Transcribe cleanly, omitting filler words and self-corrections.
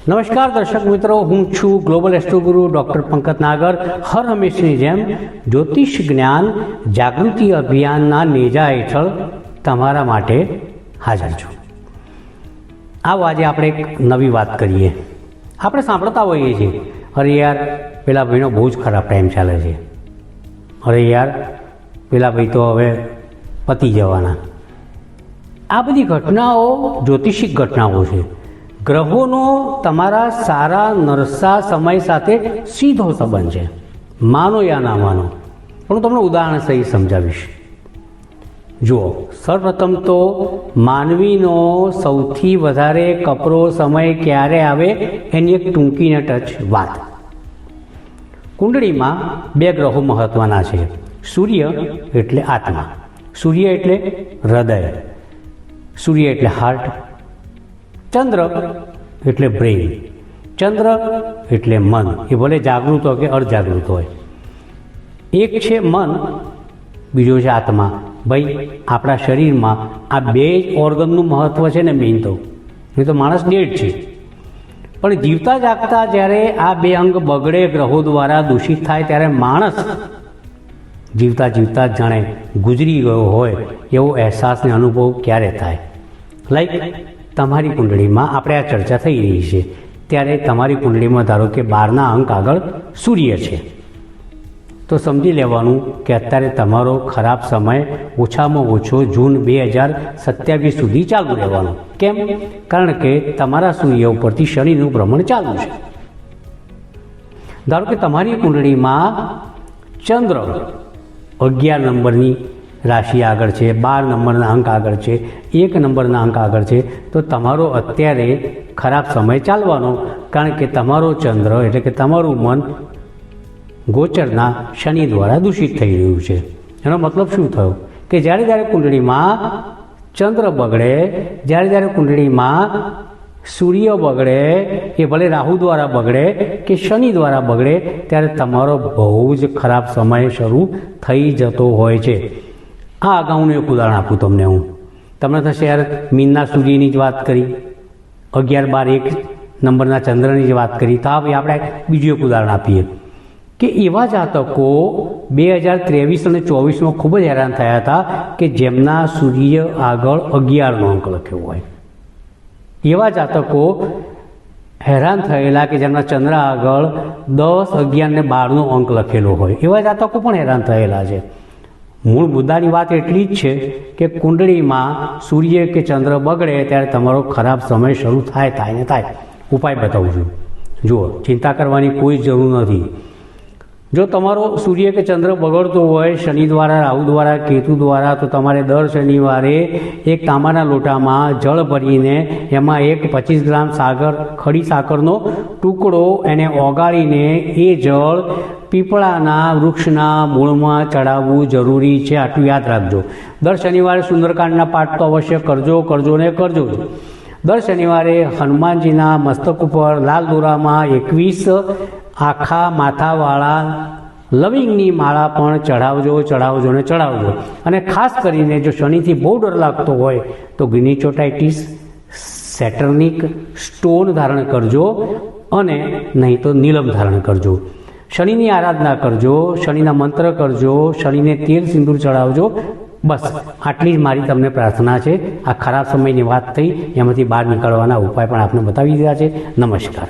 નમસ્કાર દર્શક મિત્રો, હું છું ગ્લોબલ એસ્ટ્રોગુરુ ડૉક્ટર પંકજ નાગર. હર હંમેશની જેમ જ્યોતિષ જ્ઞાન જાગૃતિ અભિયાનના નેજા હેઠળ તમારા માટે હાજર છું. આવો આજે આપણે એક નવી વાત કરીએ. આપણે સાંભળતા હોઈએ છીએ, અરે યાર પેલા ભાઈનો બહુ જ ખરાબ ટાઈમ ચાલે છે, અરે યાર પેલા ભાઈ તો હવે પતી જવાના. આ બધી ઘટનાઓ જ્યોતિષિક ઘટનાઓ છે. ગ્રહોનો તમારા સારા નરસા સમય સાથે સીધો સંબંધ છે, માનો યા ના માનો. પણ હું તમને ઉદાહરણ સહિત સમજાવીશ. જુઓ, સર્વપ્રથમ તો માનવીનો સૌથી વધારે કપરો સમય ક્યારે આવે એની એક ટૂંકીને ટચ વાત. કુંડળીમાં બે ગ્રહો મહત્વના છે. સૂર્ય એટલે આત્મા, સૂર્ય એટલે હૃદય, સૂર્ય એટલે હાર્ટ. ચંદ્ર એટલે બ્રેઇન, ચંદ્ર એટલે મન. એ ભલે જાગૃત હોય કે અર્ધજાગૃત હોય. એક છે મન, બીજો છે આત્મા. ભાઈ, આપણા શરીરમાં આ બે જ ઓર્ગનનું મહત્ત્વ છે ને મેઇન તો. એ તો માણસ ડેડ છે, પણ જીવતા જાગતા જ્યારે આ બે અંગ બગડે, ગ્રહો દ્વારા દૂષિત થાય, ત્યારે માણસ જીવતા જીવતા જાણે ગુજરી ગયો હોય એવો અહેસાસને અનુભવ ક્યારે થાય? લાઈક તમારી કુંડળીમાં આપણે આ ચર્ચા થઈ રહી છે ત્યારે તમારી કુંડળીમાં ધારો કે 12ના અંક આગળ સૂર્ય છે, તો સમજી લેવાનું કે અત્યારે તમારો ખરાબ સમય ઓછામાં ઓછો જૂન 2027 સુધી ચાલુ રહેવાનો. કેમ? કારણ કે તમારા સૂર્ય ઉપરથી શનિનું ભ્રમણ ચાલુ છે. ધારો કે તમારી કુંડળીમાં ચંદ્ર 11 નંબરની રાશિ આગળ છે, 12 નંબરના અંક આગળ છે, 1 નંબરના અંક આગળ છે, તો તમારો અત્યારે ખરાબ સમય ચાલવાનો. કારણ કે તમારો ચંદ્ર એટલે કે તમારું મન ગોચરના શનિ દ્વારા દૂષિત થઈ રહ્યું છે. એનો મતલબ શું થયો કે જ્યારે જ્યારે કુંડળીમાં ચંદ્ર બગડે, જ્યારે જ્યારે કુંડળીમાં સૂર્ય બગડે, એ ભલે રાહુ દ્વારા બગડે કે શનિ દ્વારા બગડે, ત્યારે તમારો બહુ જ ખરાબ સમય શરૂ થઈ જતો હોય છે. આ અગાઉનું એક ઉદાહરણ આપું તમને હું. તમને થશે યાર મીનના સૂર્યની જ વાત કરી, 11, 12, 1 નંબરના ચંદ્રની જ વાત કરી, તો હવે આપણે બીજું એક ઉદાહરણ આપીએ કે એવા જાતકો 2023 અને 24માં ખૂબ જ હેરાન થયા હતા કે જેમના સૂર્ય આગળ 11નો અંક લખ્યો હોય. એવા જાતકો હેરાન થયેલા કે જેમના ચંદ્ર આગળ 10, 11 ને 12નો અંક લખેલો હોય. એવા જાતકો પણ હેરાન થયેલા છે. મૂળ મુદ્દાની વાત એટલી જ છે કે કુંડળીમાં સૂર્ય કે ચંદ્ર બગડે ત્યારે તમારો ખરાબ સમય શરૂ થાય ને થાય. ઉપાય બતાવું છું. જુઓ, ચિંતા કરવાની કોઈ જરૂર નથી. જો તમારો સૂર્ય કે ચંદ્ર બગડતો હોય શનિ દ્વારા, રાહુ દ્વારા, કેતુ દ્વારા, તો તમારે દર શનિવારે એક તાંબાના લોટામાં જળ ભરીને એમાં એક 25 ગ્રામ ખડી સાકરનો ટુકડો એને ઓગાળીને એ જળ પીપળાના વૃક્ષના મૂળમાં ચડાવવું જરૂરી છે. આટલું યાદ રાખજો. દર શનિવારે સુંદરકાંડના પાઠ તો અવશ્ય કરજો ને કરજો. દર શનિવારે હનુમાનજીના મસ્તક ઉપર લાલ દોરામાં 21 આખા માથાવાળા લવિંગની માળા પણ ચડાવજો. અને ખાસ કરીને જો શનિથી બહુ ડર લાગતો હોય તો ગ્રીનિચોટાઇટિસ, સેટર્નિક સ્ટોન ધારણ કરજો, અને નહીં તો નીલમ ધારણ કરજો. શનિની આરાધના કરજો, શનિના મંત્ર કરજો, શનિને તેલ સિંદૂર ચડાવજો. બસ આટલી જ મારી તમને પ્રાર્થના છે. આ ખરાબ સમયની વાત થઈ, એમાંથી બહાર નીકળવાના ઉપાય પણ આપને બતાવી દીધા છે. નમસ્કાર.